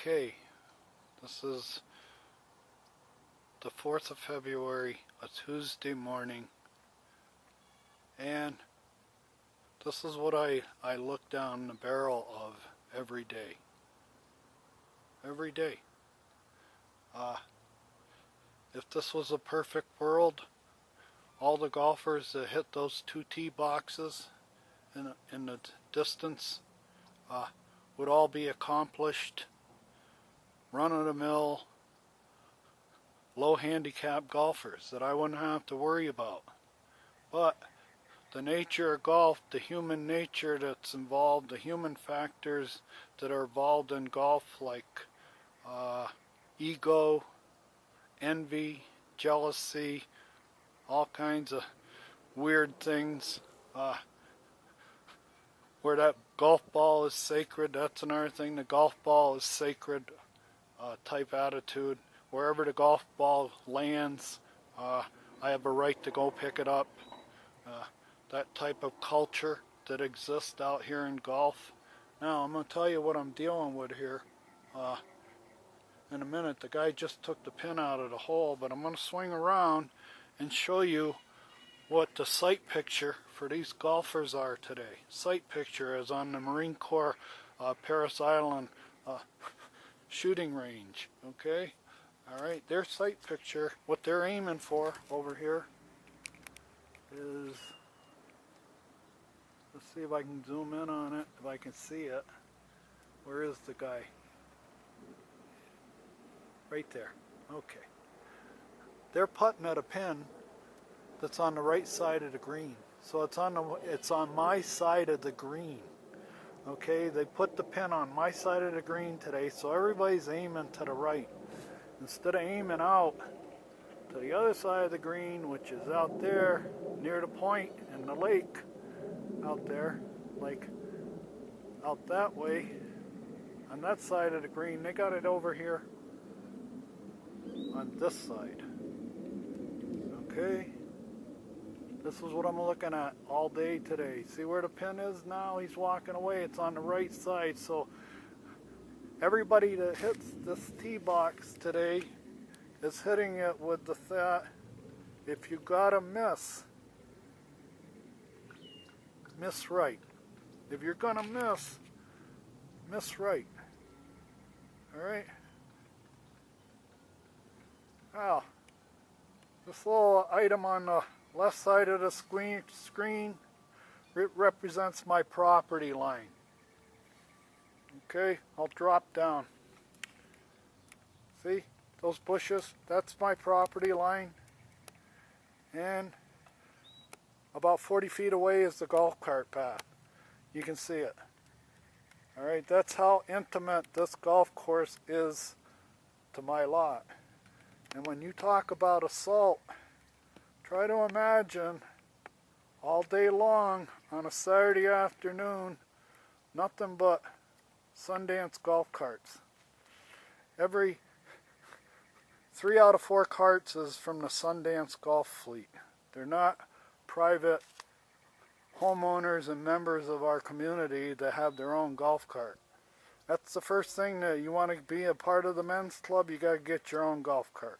Okay, this is the 4th of February, a Tuesday morning, and this is what I look down the barrel of every day. Every day. If this was a perfect world, all the golfers that hit those 2 tee boxes in the distance would all be accomplished, run-of-the-mill, low handicap golfers that I wouldn't have to worry about. But the nature of golf, the human nature that's involved, the human factors that are involved in golf, like ego, envy, jealousy, all kinds of weird things, where that golf ball is sacred, that's another thing. The golf ball is sacred type attitude. Wherever the golf ball lands, I have a right to go pick it up. That type of culture that exists out here in golf. Now, I'm going to tell you what I'm dealing with here. In a minute, the guy just took the pin out of the hole, but I'm going to swing around and show you what the sight picture for these golfers are today. Sight picture is on the Marine Corps Parris Island shooting range. Okay? Alright, their sight picture, what they're aiming for over here is, let's see if I can zoom in on it, if I can see it. Where is the guy? Right there. Okay. They're putting at a pin that's on the right side of the green. So it's on my side of the green. Okay, they put the pin on my side of the green today, so everybody's aiming to the right. Instead of aiming out to the other side of the green, which is out there near the point in the lake, out there, like out that way, on that side of the green, they got it over here on this side. Okay, this is what I'm looking at all day today. See where the pin is now? He's walking away. It's on the right side. So everybody that hits this tee box today is hitting it with the thought, if you gotta miss right. If you're gonna miss right. Alright? Now, this little item on the left side of the screen represents my property line. Okay, I'll drop down. See those bushes? That's my property line. And about 40 feet away is the golf cart path. You can see it. Alright, that's how intimate this golf course is to my lot. And when you talk about assault, try to imagine all day long on a Saturday afternoon, nothing but Sundance golf carts. Every 3 out of 4 carts is from the Sundance golf fleet. They're not private homeowners and members of our community that have their own golf cart. That's the first thing that you want to be a part of the men's club, you got to get your own golf cart.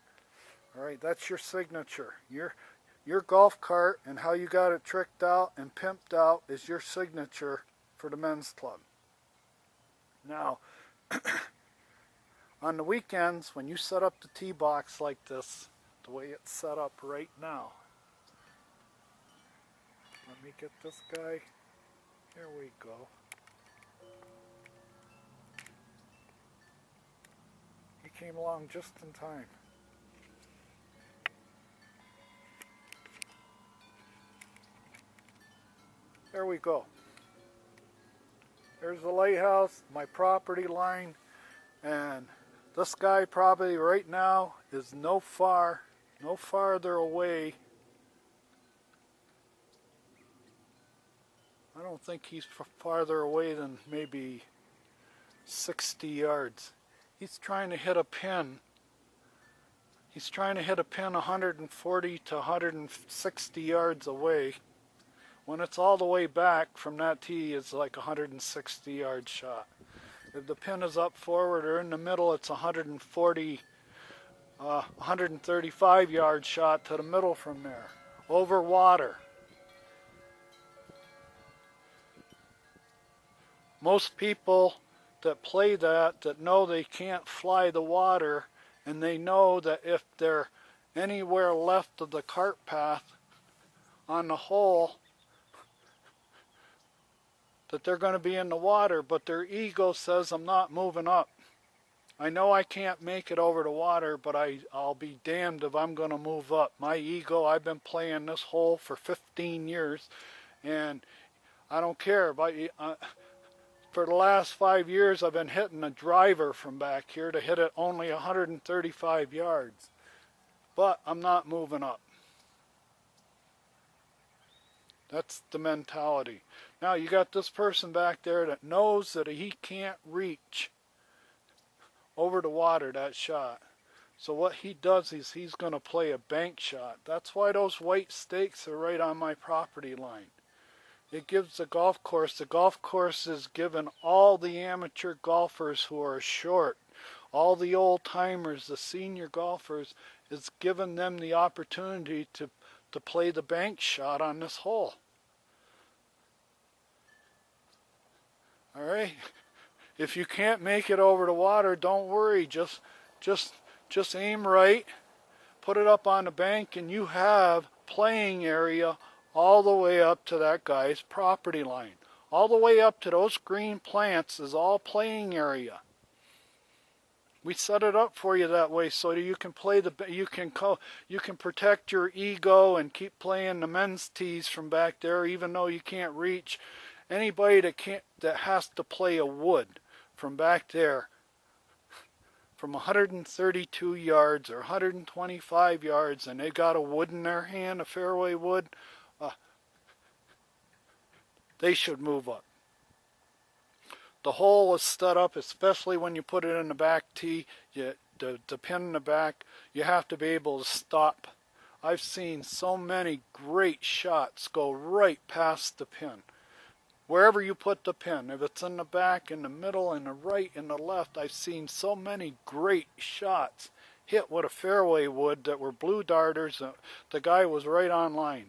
Alright, that's your signature. Your golf cart and how you got it tricked out and pimped out is your signature for the men's club. Now, on the weekends, when you set up the tee box like this, the way it's set up right now, let me get this guy. Here we go. He came along just in time. There we go. There's the lighthouse, my property line, and this guy probably right now is no farther away. I don't think he's farther away than maybe 60 yards. He's trying to hit a pin. He's trying to hit a pin 140 to 160 yards away. When it's all the way back from that tee, it's like a 160-yard shot. If the pin is up forward or in the middle, it's 135 yard shot to the middle from there, over water. Most people that play that know they can't fly the water, and they know that if they're anywhere left of the cart path on the hole, that they're going to be in the water, but their ego says, I'm not moving up. I know I can't make it over the water, but I'll be damned if I'm going to move up. My ego, I've been playing this hole for 15 years, and I don't care. For the last 5 years, I've been hitting a driver from back here to hit it only 135 yards. But I'm not moving up. That's the mentality. Now you got this person back there that knows that he can't reach over the water that shot. So what he does is he's going to play a bank shot. That's why those white stakes are right on my property line. It gives the golf course is given all the amateur golfers who are short, all the old timers, the senior golfers, it's given them the opportunity to play the bank shot on this hole. All right? If you can't make it over the water, don't worry. Just aim right, put it up on the bank, and you have playing area all the way up to that guy's property line. All the way up to those green plants is all playing area. We set it up for you that way so that you can play you can protect your ego and keep playing the men's tees from back there, even though you can't reach. Anybody that has to play a wood from back there, from 132 yards or 125 yards, and they got a wood in their hand, a fairway wood, they should move up. The hole is set up, especially when you put it in the back tee, the pin in the back, you have to be able to stop. I've seen so many great shots go right past the pin. Wherever you put the pin, if it's in the back, in the middle, in the right, in the left, I've seen so many great shots hit with a fairway wood that were blue darters. The guy was right on line.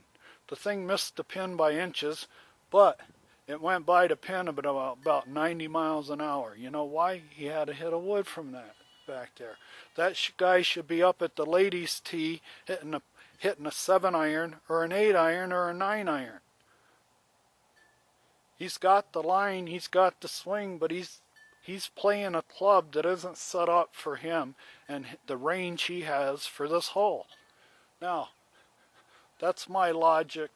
The thing missed the pin by inches, but it went by the pin about 90 miles an hour. You know why? He had to hit a wood from that back there. That guy should be up at the ladies' tee hitting a 7-iron or an 8-iron or a 9-iron. He's got the line, he's got the swing, but he's playing a club that isn't set up for him and the range he has for this hole. Now, that's my logic.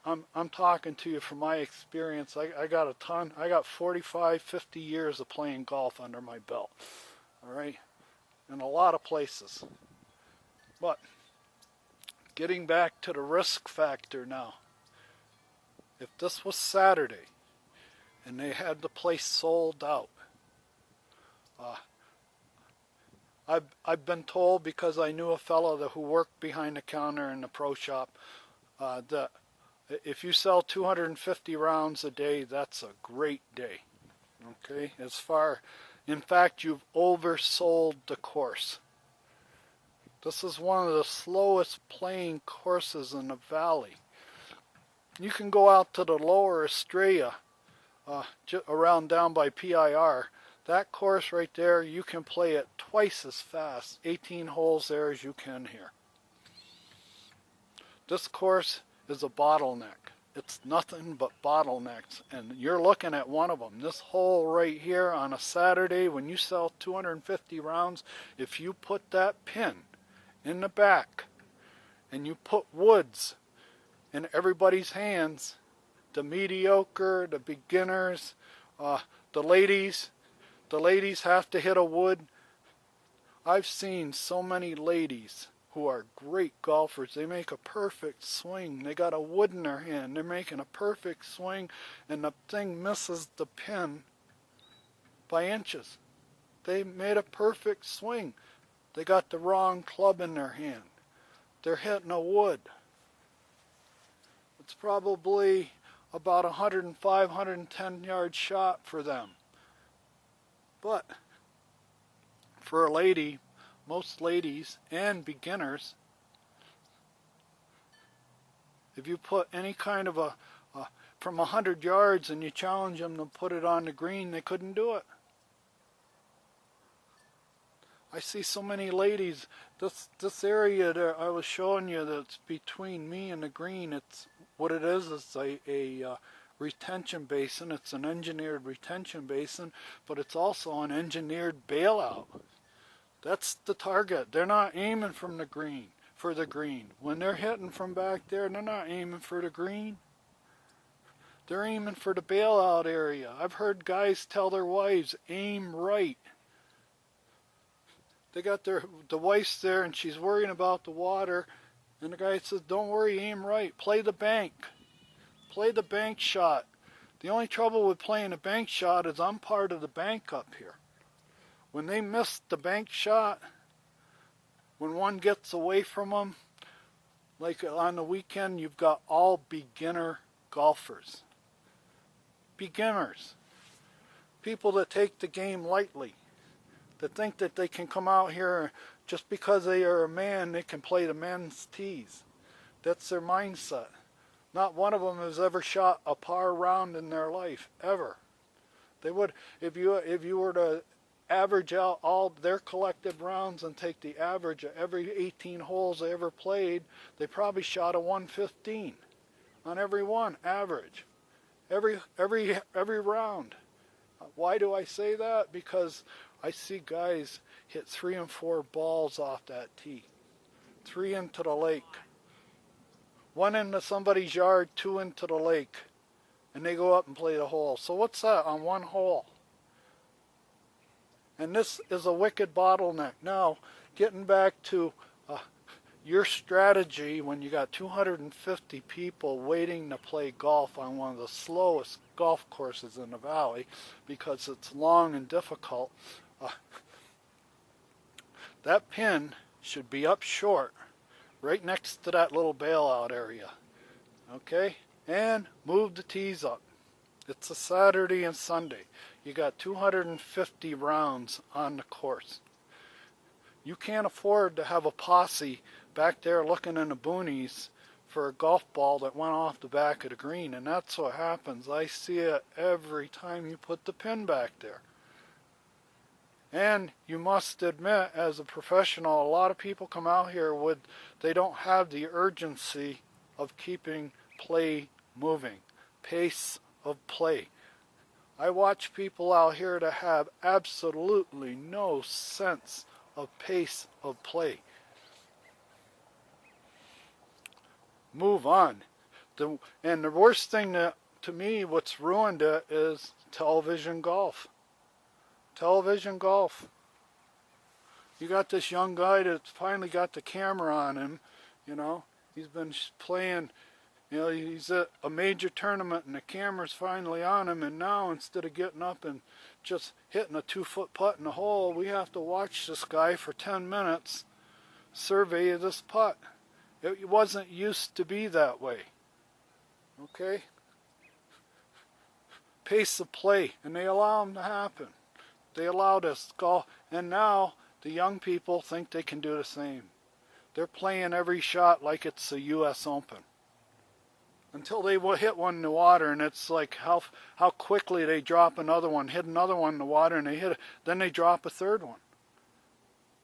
I'm talking to you from my experience. I got a ton. I got 45, 50 years of playing golf under my belt. All right? In a lot of places. But getting back to the risk factor now. If this was Saturday and they had the place sold out, I've been told, because I knew a fellow who worked behind the counter in the pro shop, that if you sell 250 rounds a day, that's a great day. Okay? In fact, you've oversold the course. This is one of the slowest playing courses in the valley. You can go out to the lower Estrella, around down by PIR. That course right there, you can play it twice as fast, 18 holes there, as you can here. This course is a bottleneck. It's nothing but bottlenecks, and you're looking at one of them. This hole right here on a Saturday, when you sell 250 rounds, if you put that pin in the back and you put woods in everybody's hands, the mediocre, the beginners, the ladies have to hit a wood. I've seen so many ladies who are great golfers. They make a perfect swing. They got a wood in their hand. They're making a perfect swing, and the thing misses the pin by inches. They made a perfect swing. They got the wrong club in their hand. They're hitting a wood. It's probably about 105, 110 yard shot for them. But for a lady, most ladies and beginners, if you put any kind of from 100 yards and you challenge them to put it on the green, they couldn't do it. I see so many ladies, this area that I was showing you that's between me and the green, it's what it is a retention basin. It's an engineered retention basin, but it's also an engineered bailout. That's the target. They're not aiming from the green, for the green. When they're hitting from back there, they're not aiming for the green. They're aiming for the bailout area. I've heard guys tell their wives, aim right. They got the wife's there and she's worrying about the water, and the guy says, don't worry, aim right. Play the bank. Play the bank shot. The only trouble with playing a bank shot is I'm part of the bank up here. When they miss the bank shot, when one gets away from them, like on the weekend, you've got all beginner golfers. Beginners. People that take the game lightly. That think that they can come out here just because they are a man, they can play the men's tees. That's their mindset. Not one of them has ever shot a par round in their life, ever. They would, if you were to average out all their collective rounds and take the average of every 18 holes they ever played, they probably shot a 115 on every one, average. Every round. Why do I say that? Because I see guys hit 3 and 4 balls off that tee. 3 into the lake. 1 into somebody's yard, 2 into the lake. And they go up and play the hole. So what's that on one hole? And this is a wicked bottleneck. Now, getting back to your strategy when you got 250 people waiting to play golf on one of the slowest golf courses in the valley because it's long and difficult. That pin should be up short, right next to that little bailout area. Okay? And move the tees up. It's a Saturday and Sunday. You got 250 rounds on the course. You can't afford to have a posse back there looking in the boonies for a golf ball that went off the back of the green, and that's what happens. I see it every time you put the pin back there. And you must admit, as a professional, a lot of people come out here with, they don't have the urgency of keeping play moving, pace of play. I watch people out here that have absolutely no sense of pace of play. Move on. And the worst thing that, to me, what's ruined it is television golf. Television golf. You got this young guy that's finally got the camera on him, you know. He's been playing, you know, he's at a major tournament and the camera's finally on him, and now instead of getting up and just hitting a 2-foot putt in the hole, we have to watch this guy for 10 minutes survey this putt. It wasn't used to be that way. Okay? Pace of play, and they allow them to happen. They allowed us golf, and now the young people think they can do the same. They're playing every shot like it's the U.S. Open. Until they will hit one in the water, and it's like how quickly they drop another one, hit another one in the water, and they hit it. Then they drop a third one.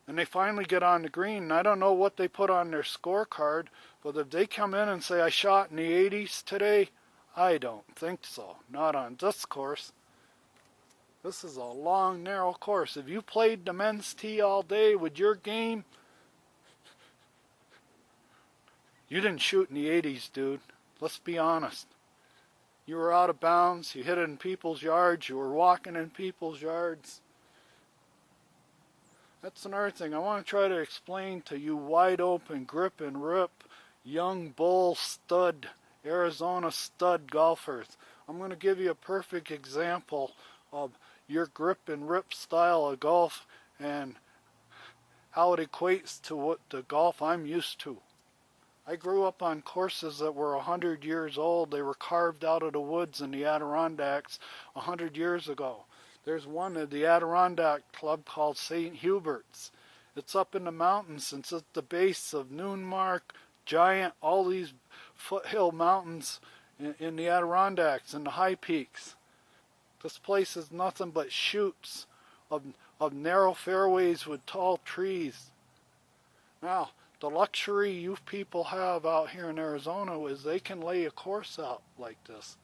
And they finally get on the green, and I don't know what they put on their scorecard, but if they come in and say, I shot in the 80s today, I don't think so. Not on this course. This is a long, narrow course. If you played the men's tee all day with your game, you didn't shoot in the 80s, dude. Let's be honest. You were out of bounds. You hit it in people's yards. You were walking in people's yards. That's another thing. I want to try to explain to you wide open, grip and rip, young bull stud, Arizona stud golfers. I'm going to give you a perfect example of your grip and rip style of golf and how it equates to what the golf I'm used to. I grew up on courses that were 100 years old. They were carved out of the woods in the Adirondacks 100 years ago. There's one at the Adirondack Club called St. Hubert's. It's up in the mountains. It's at the base of Noonmark, Giant, all these foothill mountains in the Adirondacks and the high peaks. This place is nothing but chutes of narrow fairways with tall trees. Now, the luxury you people have out here in Arizona is they can lay a course out like this.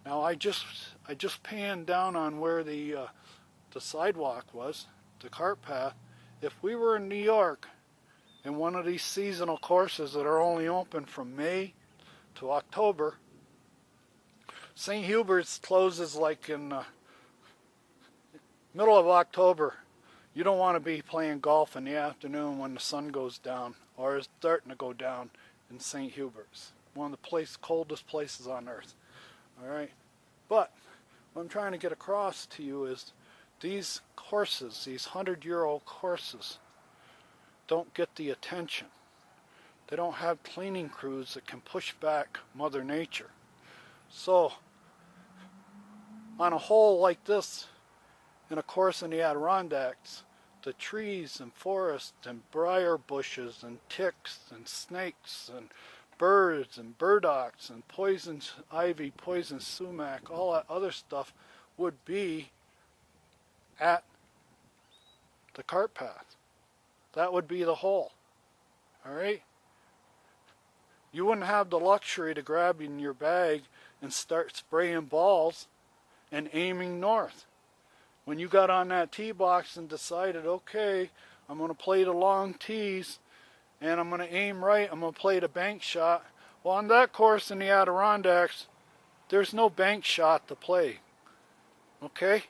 Now I just panned down on where the sidewalk was, the cart path. If we were in New York in one of these seasonal courses that are only open from May to October, St. Hubert's closes like in middle of October. You don't want to be playing golf in the afternoon when the sun goes down or is starting to go down in St. Hubert's. One of the coldest places on earth. Alright, but what I'm trying to get across to you is these courses, these 100-year-old courses, don't get the attention. They don't have cleaning crews that can push back Mother Nature. So, on a hole like this, in a course in the Adirondacks, the trees and forests and briar bushes and ticks and snakes and birds and burdocks and poison ivy, poison sumac, all that other stuff would be at the cart path. That would be the hole. Alright? You wouldn't have the luxury to grab in your bag and start spraying balls and aiming north. When you got on that tee box and decided, okay, I'm going to play the long tees and I'm going to aim right, I'm going to play the bank shot. Well, on that course in the Adirondacks, there's no bank shot to play. Okay?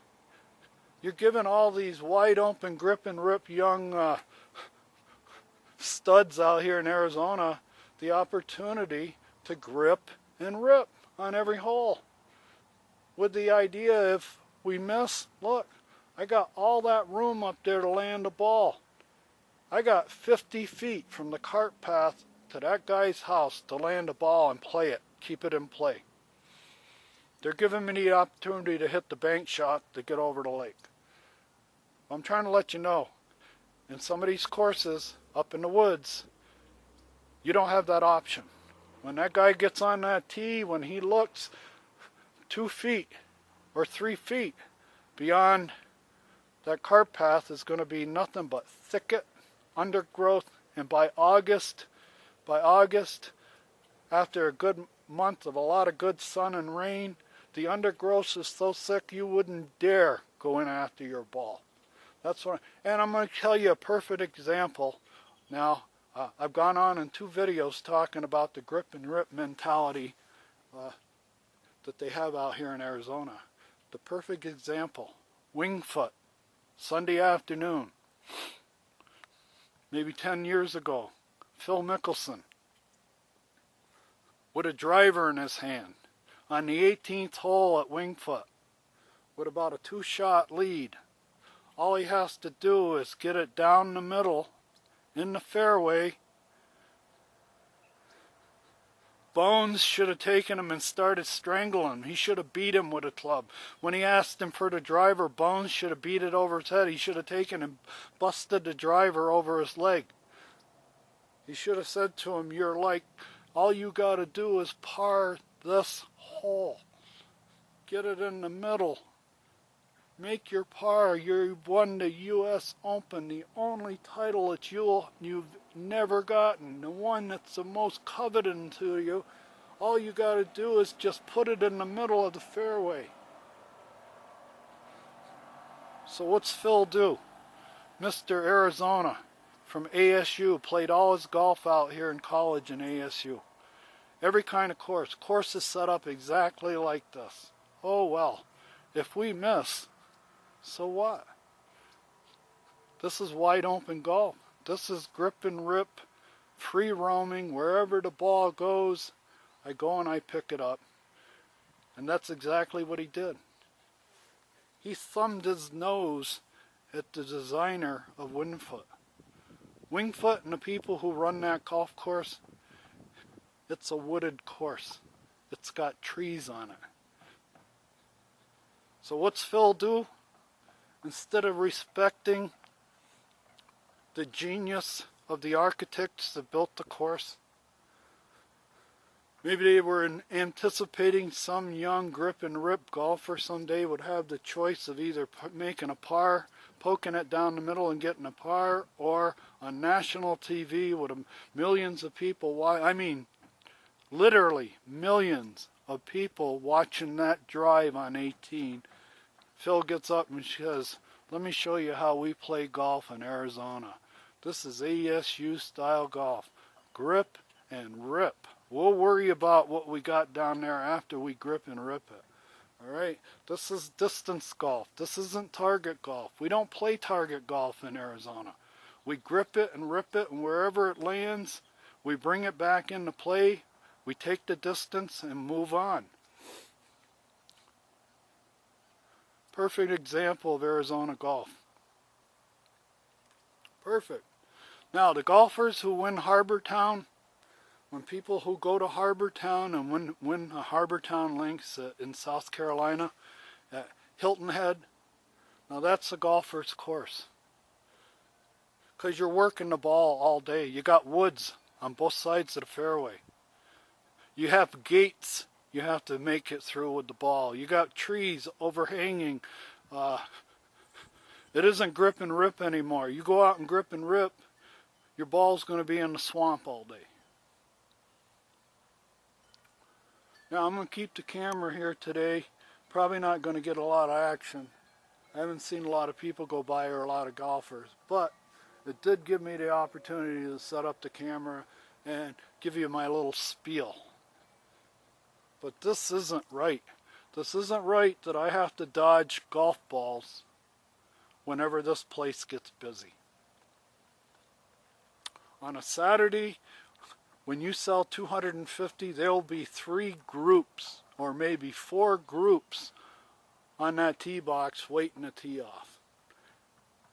You're giving all these wide open grip and rip young studs out here in Arizona the opportunity to grip and rip on every hole. With the idea if we miss, look, I got all that room up there to land the ball. I got 50 feet from the cart path to that guy's house to land a ball and play it, keep it in play. They're giving me the opportunity to hit the bank shot to get over the lake. I'm trying to let you know, in some of these courses up in the woods, you don't have that option. When that guy gets on that tee, when he looks 2 feet or 3 feet beyond that cart path is going to be nothing but thicket, undergrowth, and by August, after a good month of a lot of good sun and rain, the undergrowth is so thick you wouldn't dare go in after your ball. That's what. And I'm going to tell you a perfect example. Now, I've gone on in 2 videos talking about the grip and rip mentality that they have out here in Arizona. The perfect example, Wingfoot, Sunday afternoon, maybe 10 years ago, Phil Mickelson, with a driver in his hand, on the 18th hole at Wingfoot, with about a 2-shot lead. All he has to do is get it down the middle, in the fairway. Bones should have taken him and started strangling him. He should have beat him with a club. When he asked him for the driver, Bones should have beat it over his head. He should have taken and busted the driver over his leg. He should have said to him, you're like, all you got to do is par this hole. Get it in the middle. Make your par. You won the U.S. Open, the only title that you've never gotten, the one that's the most coveted to you. All you got to do is just put it in the middle of the fairway. So what's Phil do? Mr. Arizona from ASU, played all his golf out here in college in ASU. Every kind of course. Course is set up exactly like this. Oh well, if we miss, so what? This is wide open golf. This is grip and rip, free roaming. Wherever the ball goes, I go and I pick it up. And that's exactly what he did. He thumbed his nose at the designer of Wingfoot. Wingfoot and the people who run that golf course, it's a wooded course. It's got trees on it. So what's Phil do? instead of respecting the genius of the architects that built the course. Maybe they were anticipating some young grip and rip golfer someday would have the choice of either making a par, poking it down the middle and getting a par, or on national TV with millions of people, I mean literally millions of people watching that drive on 18. Phil gets up and says, "Let me show you how we play golf in Arizona. This is ASU style golf. Grip and rip. We'll worry about what we got down there after we grip and rip it. Alright, this is distance golf. This isn't target golf. We don't play target golf in Arizona. We grip it and rip it, and wherever it lands, we bring it back into play. We take the distance and move on." Perfect example of Arizona golf. Perfect. Now, the golfers who win Harbor Town, when people who go to Harbor Town and win a Harbor Town Links in South Carolina at Hilton Head, now that's a golfer's course. Because you're working the ball all day. You got woods on both sides of the fairway. You have gates you have to make it through with the ball. You got trees overhanging. It isn't grip and rip anymore. You go out and grip and rip, your ball's going to be in the swamp all day. Now I'm going to keep the camera here today. Probably not going to get a lot of action. I haven't seen a lot of people go by or a lot of golfers, but it did give me the opportunity to set up the camera and give you my little spiel. But this isn't right. This isn't right that I have to dodge golf balls whenever this place gets busy. On a Saturday, when you sell 250, there will be 3 groups or maybe 4 groups on that tee box waiting to tee off.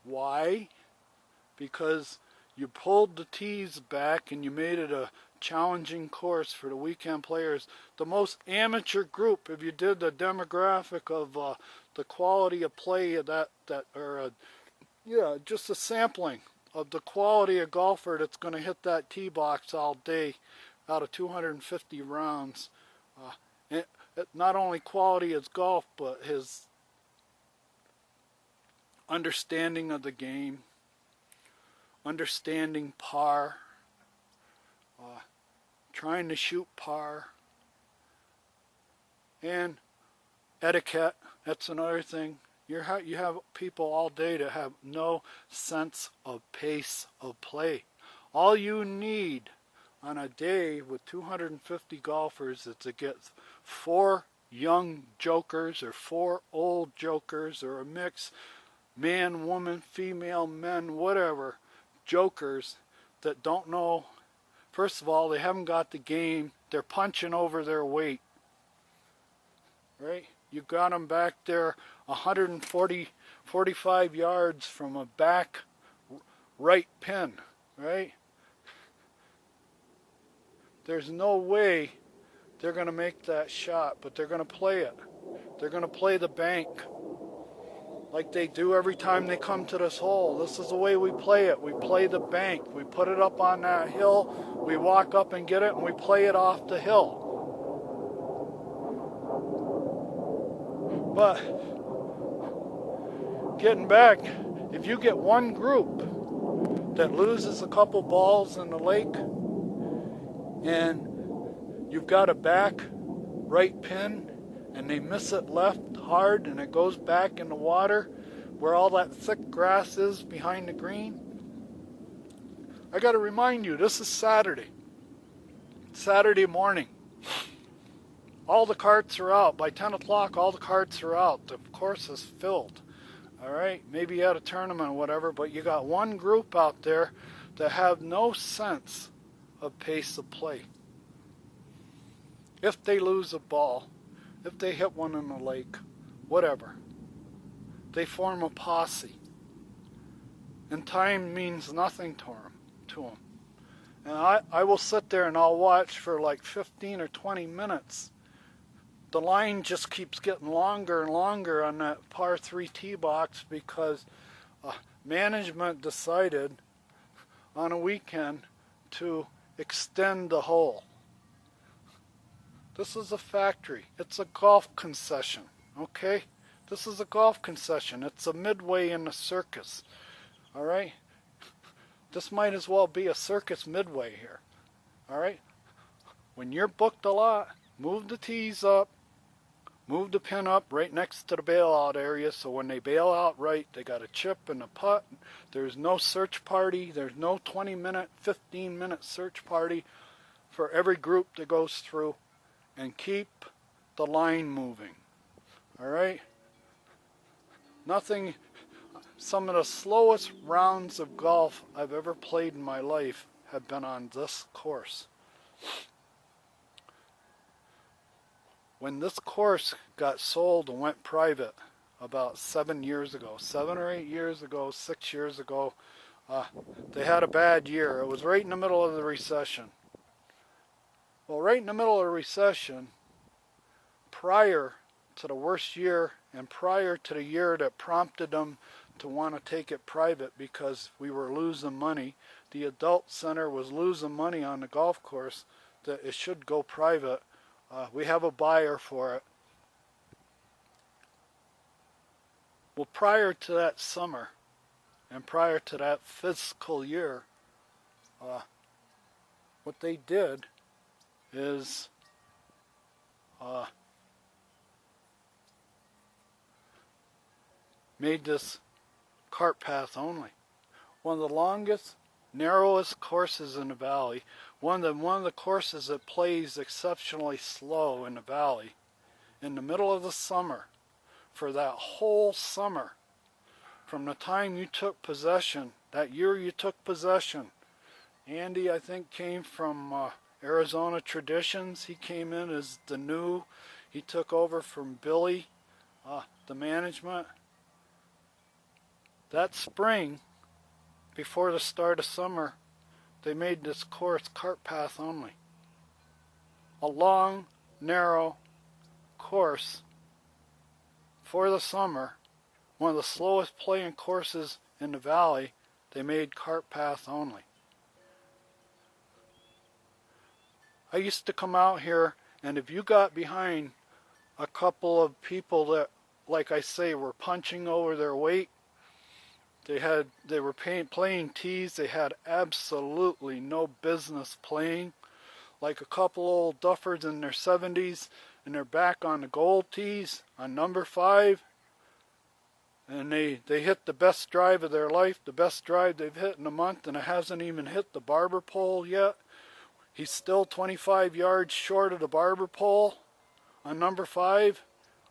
Why? Because you pulled the tees back and you made it a challenging course for the weekend players. The most amateur group, if you did the demographic of the quality of play of just a sampling of the quality of golfer that's going to hit that tee box all day out of 250 rounds. Not only quality as golf, but his understanding of the game, understanding par, trying to shoot par, and etiquette. That's another thing. You have people all day that have no sense of pace of play. All you need on a day with 250 golfers is to get 4 young jokers or 4 old jokers or a mix, man, woman, female, men, whatever, jokers that don't know. First of all, they haven't got the game. They're punching over their weight. Right? You got them back there 45 yards from a back right pin. Right? There's no way they're going to make that shot, but they're going to play it. They're going to play the bank like they do every time they come to this hole. This is the way we play it. We play the bank. We put it up on that hill. We walk up and get it, and we play it off the hill. But getting back, if you get one group that loses a couple balls in the lake, and you've got a back right pin, and they miss it left hard, and it goes back in the water where all that thick grass is behind the green. I got to remind you, this is Saturday morning. All the carts are out. By 10 o'clock, all the carts are out. The course is filled. All right, maybe you had a tournament or whatever, but you got one group out there that have no sense of pace of play. If they lose a ball, if they hit one in the lake, whatever, they form a posse. And time means nothing to them. And I will sit there and I'll watch for like 15 or 20 minutes the line just keeps getting longer and longer on that par 3 tee box because management decided on a weekend to extend the hole. This is a factory. It's a golf concession, okay? This is a golf concession. It's a midway in the circus, all right? This might as well be a circus midway here, all right? When you're booked a lot, move the tees up, move the pin up right next to the bailout area, so when they bail out right, they got a chip and a putt. There's no search party. There's no 20-minute, 15-minute search party for every group that goes through. And keep the line moving. All right? Nothing, some of the slowest rounds of golf I've ever played in my life have been on this course. When this course got sold and went private about 7 years ago, 7 or 8 years ago, 6 years ago, they had a bad year. It was right in the middle of the recession. Well, right in the middle of the recession, prior to the worst year and prior to the year that prompted them to want to take it private because we were losing money, the adult center was losing money on the golf course, that it should go private. We have a buyer for it. Well, prior to that summer and prior to that fiscal year, what they did is made this cart path only. One of the longest, narrowest courses in the valley. One of the courses that plays exceptionally slow in the valley. In the middle of the summer, for that whole summer, from the time you took possession, that year you took possession, Andy, I think, came from Arizona Traditions. He came in as the new. He took over from Billy, the management. That spring, before the start of summer, they made this course cart path only. A long, narrow course for the summer, one of the slowest playing courses in the valley, they made cart path only. I used to come out here, and if you got behind a couple of people that, like I say, were punching over their weight, they were playing tees they had absolutely no business playing, like a couple old duffers in their 70s, and they're back on the gold tees on number 5, and they hit the best drive of their life, the best drive they've hit in a month, and it hasn't even hit the barber pole yet. He's still 25 yards short of the barber pole on number 5,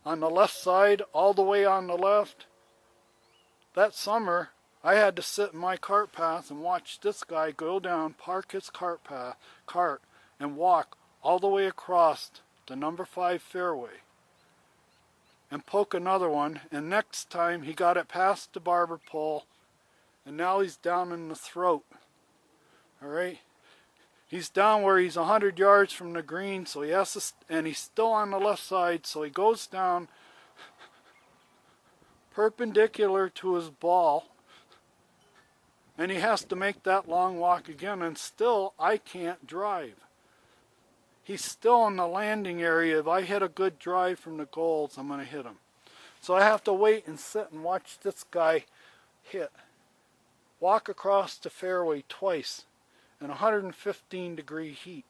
on the left side, all the way on the left. That summer, I had to sit in my cart path and watch this guy go down, park his cart, and walk all the way across the number 5 fairway and poke another one, and next time he got it past the barber pole, and now he's down in the throat. All right? He's down where he's 100 yards from the green, so he has to, and he's still on the left side, so he goes down perpendicular to his ball, and he has to make that long walk again, and still I can't drive. He's still in the landing area. If I hit a good drive from the golds, I'm going to hit him. So I have to wait and sit and watch this guy hit. Walk across the fairway twice in 115 degree heat.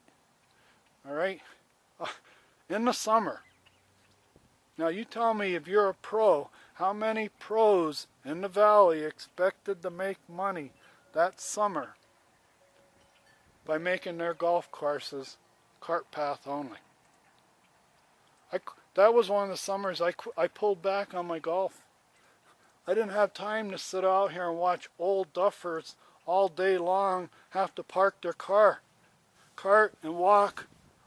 All right? In the summer. Now you tell me, if you're a pro, how many pros in the valley expected to make money that summer by making their golf courses cart path only? That was one of the summers I pulled back on my golf. I didn't have time to sit out here and watch old duffers all day long have to park their cart and walk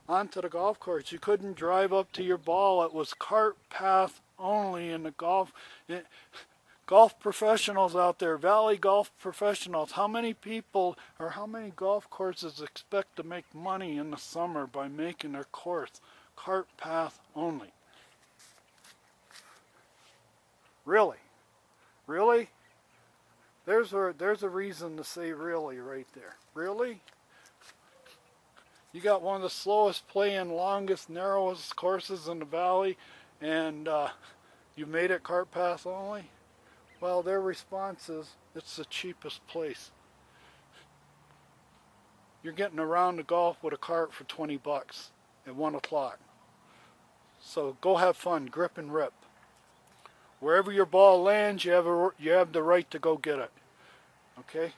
onto the golf course. You couldn't drive up to your ball. It was cart path only in the golf. Golf professionals out there, valley golf professionals, how many people or how many golf courses expect to make money in the summer by making their course cart path only. Really? Really? There's a reason to say really right there. Really? You got one of the slowest playing, longest, narrowest courses in the valley, and you made it cart path only? Well, their response is, it's the cheapest place. You're getting around the golf with a cart for 20 bucks at 1 o'clock. So go have fun, grip and rip. Wherever your ball lands, you have the right to go get it. Okay?